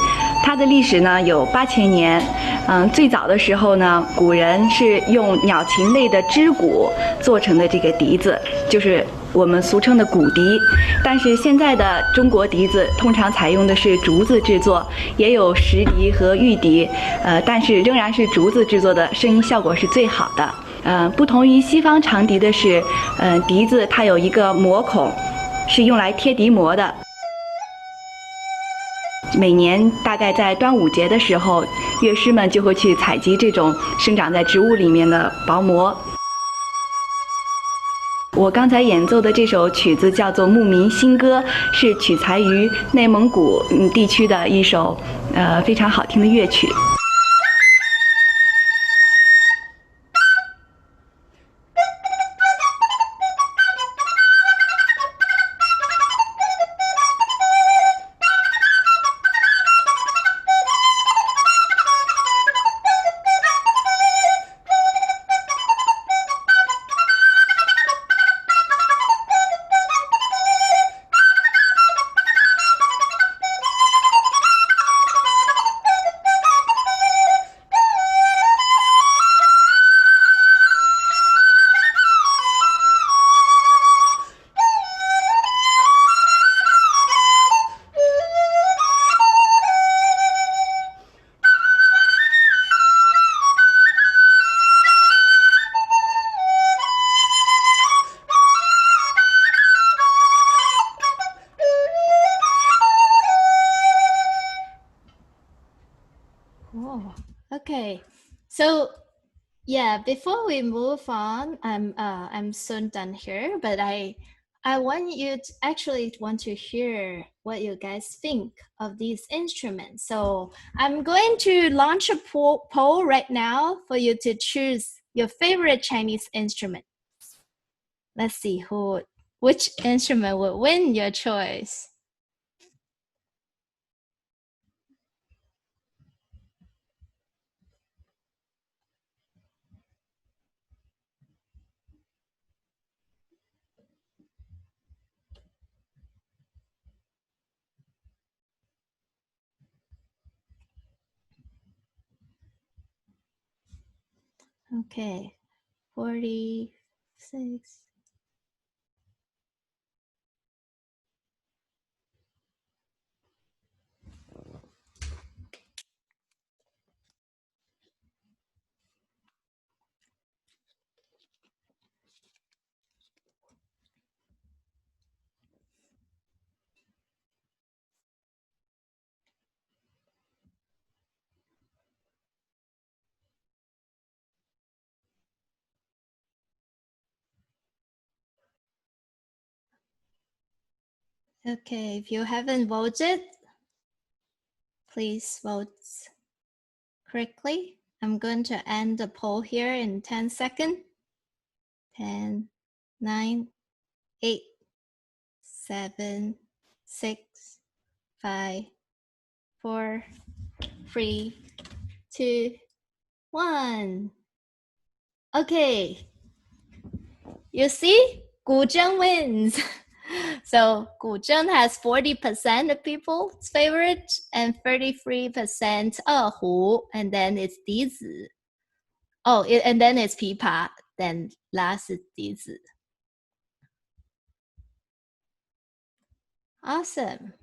它的历史呢有8000年。最早的时候呢，古人是用鸟禽类的肢骨做成的这个笛子，就是我们俗称的骨笛。但是现在的中国笛子通常采用的是竹子制作，也有石笛和玉笛，但是仍然是竹子制作的，声音效果是最好的。不同于西方长笛的是，笛子它有一个膜孔，是用来贴笛膜的。每年大概在端午节的时候，乐师们就会去采集这种生长在植物里面的薄膜。我刚才演奏的这首曲子叫做《牧民新歌》，是取材于内蒙古地区的一首非常好听的乐曲。Okay, so yeah, before we move on, I'm soon done here, but I want you to actually want to hear what you guys think of these instruments. So I'm going to launch a poll right now for you to choose your favorite Chinese instrument. Let's see which instrument will win your choice. Okay, 46. Okay, if you haven't voted, please vote correctly. I'm going to end the poll here in 10 seconds. 10, 9, 8, 7, 6, 5, 4, 3, 2, 1. Okay, you see, Gu Zheng wins. So Gu Zheng has 40% of people's favorite and 33% Hu, and then it's Dizi. Oh, and then it's Pipa, then last is Dizi. Awesome.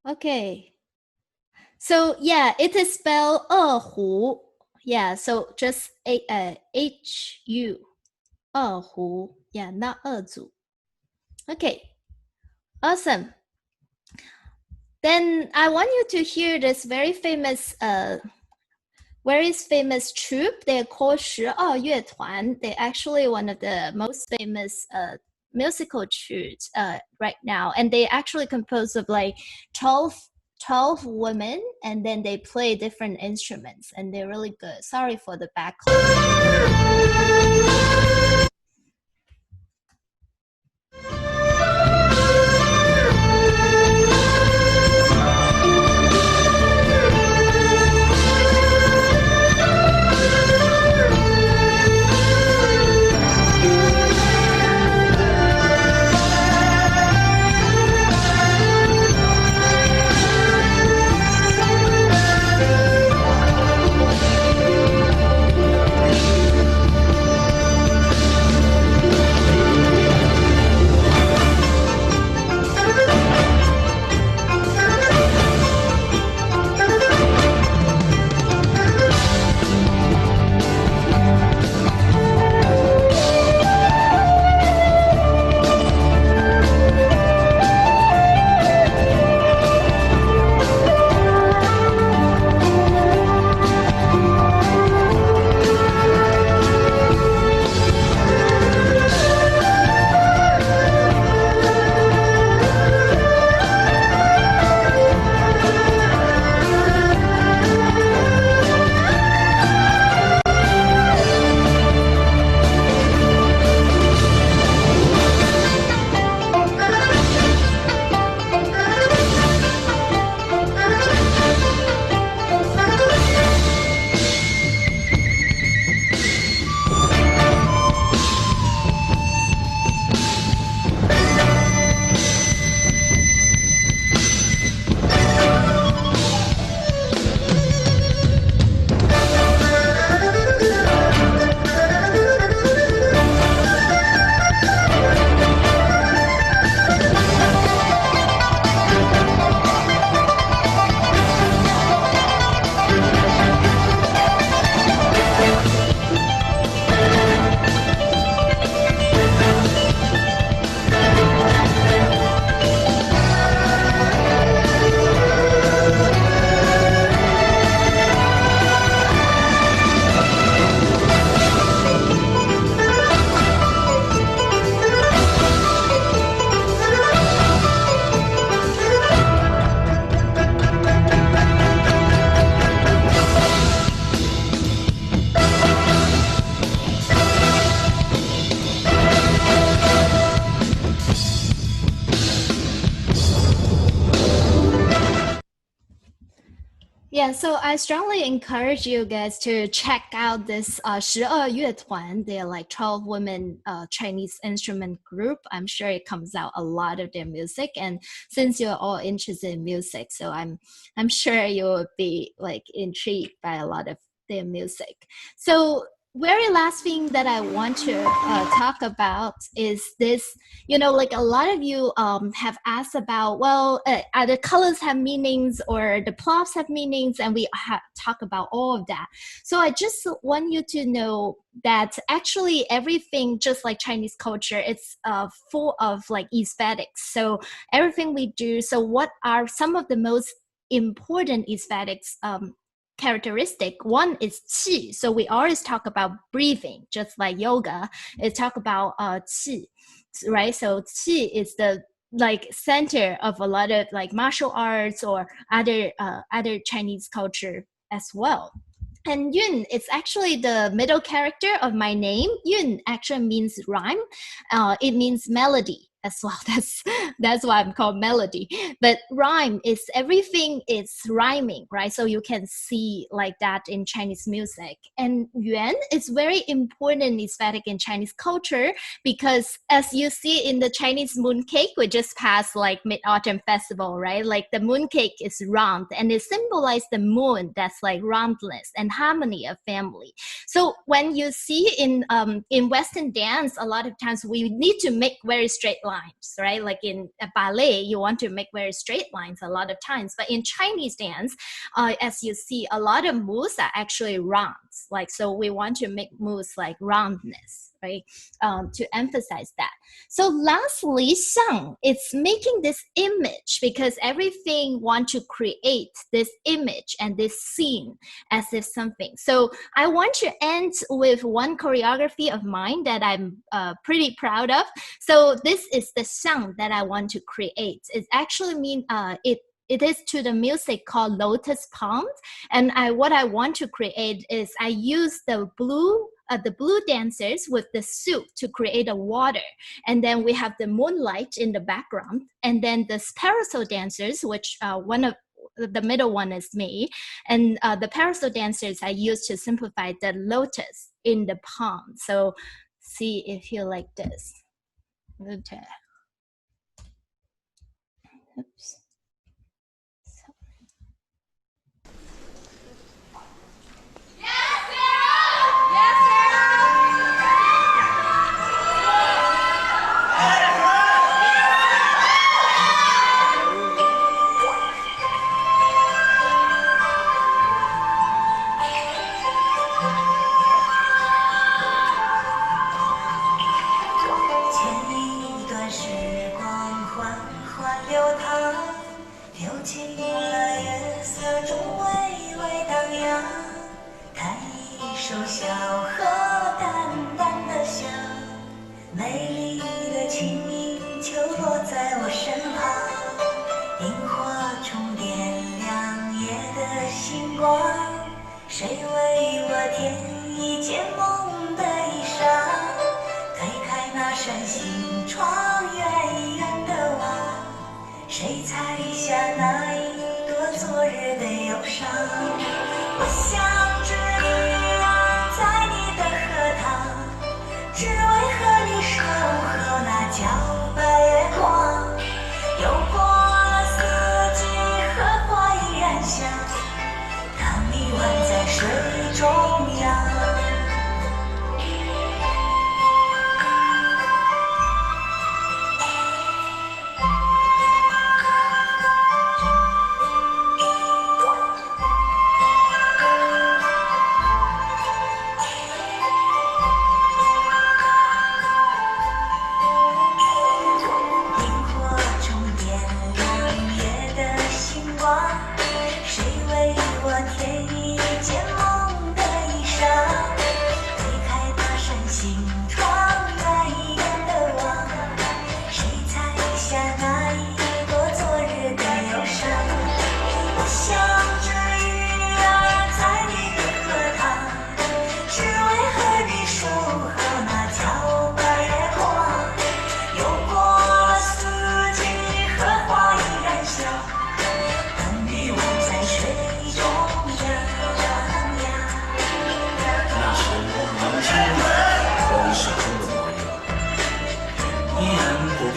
Okay. So yeah, it is spelled Hu. Yeah, so just Hu. Hu. Yeah, not Zu. Okay. Awesome. Then I want you to hear this very famous troupe. They're called 12乐团. They're actually one of the most famous musical troops right now, and they actually composed of like 12 women, and then they play different instruments, and they're really good. Sorry for the background. Yeah, so I strongly encourage you guys to check out this 12乐团. They're like 12 women Chinese instrument group. I'm sure it comes out a lot of their music. And since you're all interested in music, so I'm sure you'll be like intrigued by a lot of their music. So very last thing that I want to talk about is this, like a lot of you have asked about, well, either colors have meanings or the plots have meanings, and we talk about all of that. So I just want you to know that actually everything, just like Chinese culture, it's full of like aesthetics. So everything we do, so what are some of the most important aesthetics characteristic? One is qi. So we always talk about breathing, just like yoga. It talk about qi, right? So qi is the like center of a lot of like martial arts or other Chinese culture as well. And Yun, it's actually the middle character of my name. Yun actually means rhyme. It means melody as well. That's why I'm called melody. But rhyme is everything is rhyming, right? So you can see like that in Chinese music. And Yuan is very important aesthetic in Chinese culture because as you see in the Chinese mooncake, we just passed like Mid-Autumn Festival, right? Like the mooncake is round and it symbolizes the moon that's like roundness and harmony of family. So when you see in Western dance, a lot of times we need to make very straight lines, right? Like in a ballet, you want to make very straight lines a lot of times. But in Chinese dance, as you see, a lot of moves are actually rounds. Like, so we want to make moves like roundness, right? To emphasize that. So lastly, shang, it's making this image because everything want to create this image and this scene as if something. So I want to end with one choreography of mine that I'm pretty proud of. So this is the shang that I want to create. It actually means it is to the music called Lotus Pond. And what I want to create is I use the blue dancers with the suit to create a water. And then we have the moonlight in the background. And then the parasol dancers, which one of the middle one is me. And the parasol dancers I use to simplify the lotus in the pond. So see if you like this. Lotus. Oops.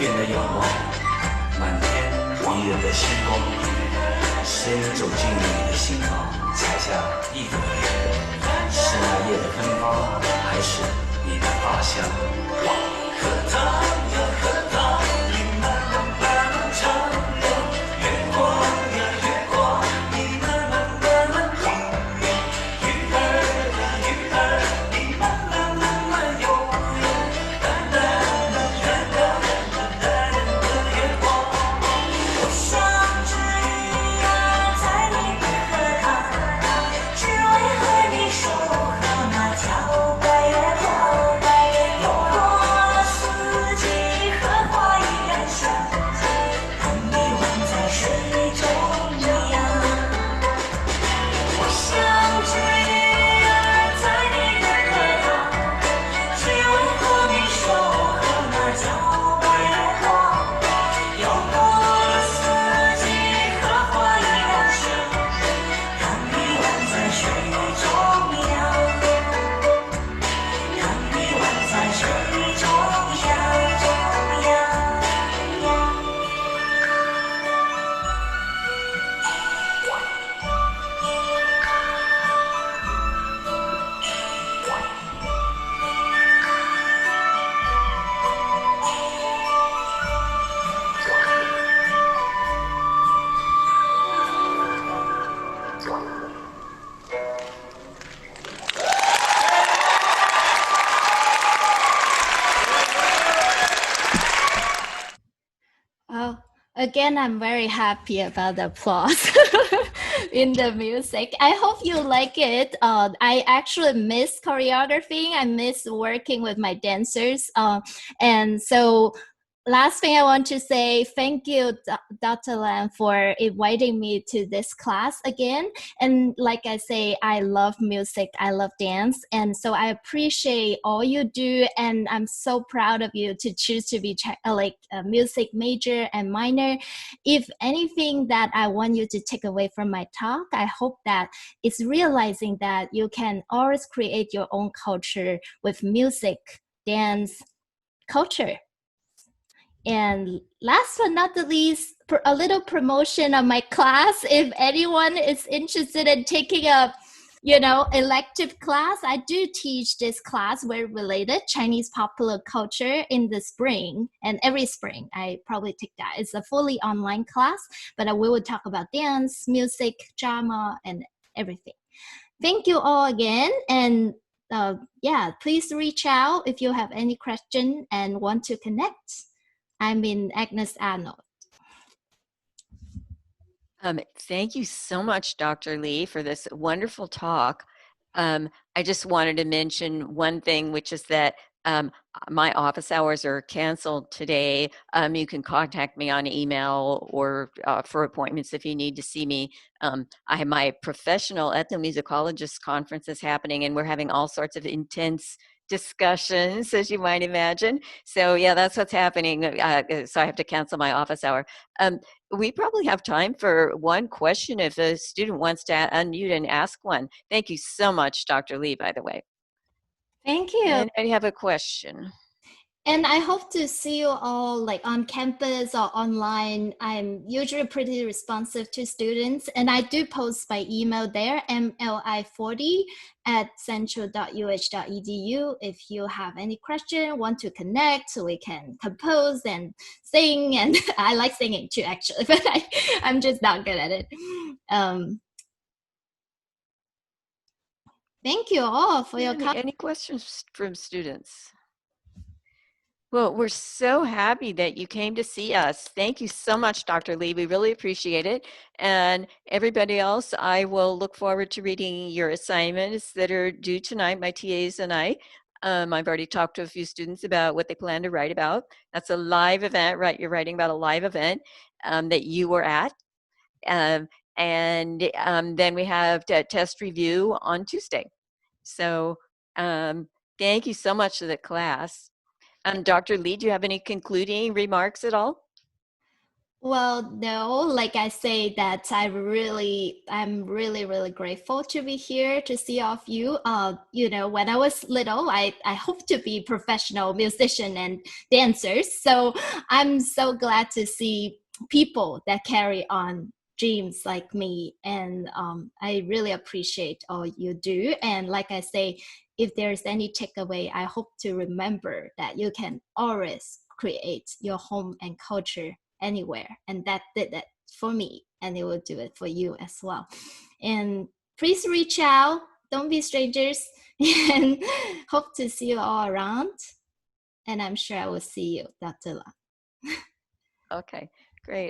变得仰望满天狂热的星光，谁能走进你的心房，采下一朵莲？是那夜的芬芳，还是你的发香？荷塘呀荷塘，你慢慢慢慢长流，月光呀月光，你慢慢慢慢平流，鱼儿呀鱼儿，你慢慢慢慢游泳，淡淡的淡淡的淡淡的月光。我像只鱼儿在你的荷塘，只为和你守候那皎白月光。又过了四季，荷花依然香，看你宛在水中央。我像只鱼儿在你的荷塘，只为和你守候那皎白月光。又过了四季，荷花依然香，看你宛在水中央，看你宛在水中央。Oh, again, I'm very happy about the applause in the music. I hope you like it. I actually miss choreographing. I miss working with my dancers. And so last thing I want to say, thank you, Dr. Lange, for inviting me to this class again. And like I say, I love music, I love dance. And so I appreciate all you do. And I'm so proud of you to choose to be like a music major and minor. If anything that I want you to take away from my talk, I hope that it's realizing that you can always create your own culture with music, dance, culture. And last but not the least, a little promotion of my class. If anyone is interested in taking a, elective class, I do teach this class very related, Chinese popular culture, in the spring. And every spring, I probably take that. It's a fully online class, but we will talk about dance, music, drama, and everything. Thank you all again. And please reach out if you have any question and want to connect. I'm in Agnes Arnold. Thank you so much, Dr. Lee, for this wonderful talk. I just wanted to mention one thing, which is that my office hours are canceled today. You can contact me on email or for appointments if you need to see me. I have my professional ethnomusicologist conference is happening, and we're having all sorts of intense discussions, as you might imagine. So yeah, that's what's happening. So I have to cancel my office hour. We probably have time for one question if a student wants to unmute and ask one. Thank you so much, Dr. Lee, by the way. Thank you. Anybody have a question? And I hope to see you all like on campus or online. I'm usually pretty responsive to students, and I do post by email there, mli40@central.uh.edu. If you have any question, want to connect, so we can compose and sing. And I like singing too, actually, but I'm just not good at it. Thank you all for your Any questions from students? Well, we're so happy that you came to see us. Thank you so much, Dr. Lee. We really appreciate it. And everybody else, I will look forward to reading your assignments that are due tonight, my TAs and I. I've already talked to a few students about what they plan to write about. That's a live event, right? You're writing about a live event that you were at. And then we have test review on Tuesday. So thank you so much to the class. Dr. Lee, do you have any concluding remarks at all? Well, no, like I say that I'm really grateful to be here to see all of you. You know, when I was little, I hope to be professional musician and dancers. So I'm so glad to see people that carry on dreams like me. And I really appreciate all you do. And like I say, if there's any takeaway, I hope to remember that you can always create your home and culture anywhere, and that did it for me, and it will do it for you as well. And please reach out, don't be strangers, and hope to see you all around. And I'm sure I will see you, Dr. Lang. Okay, great.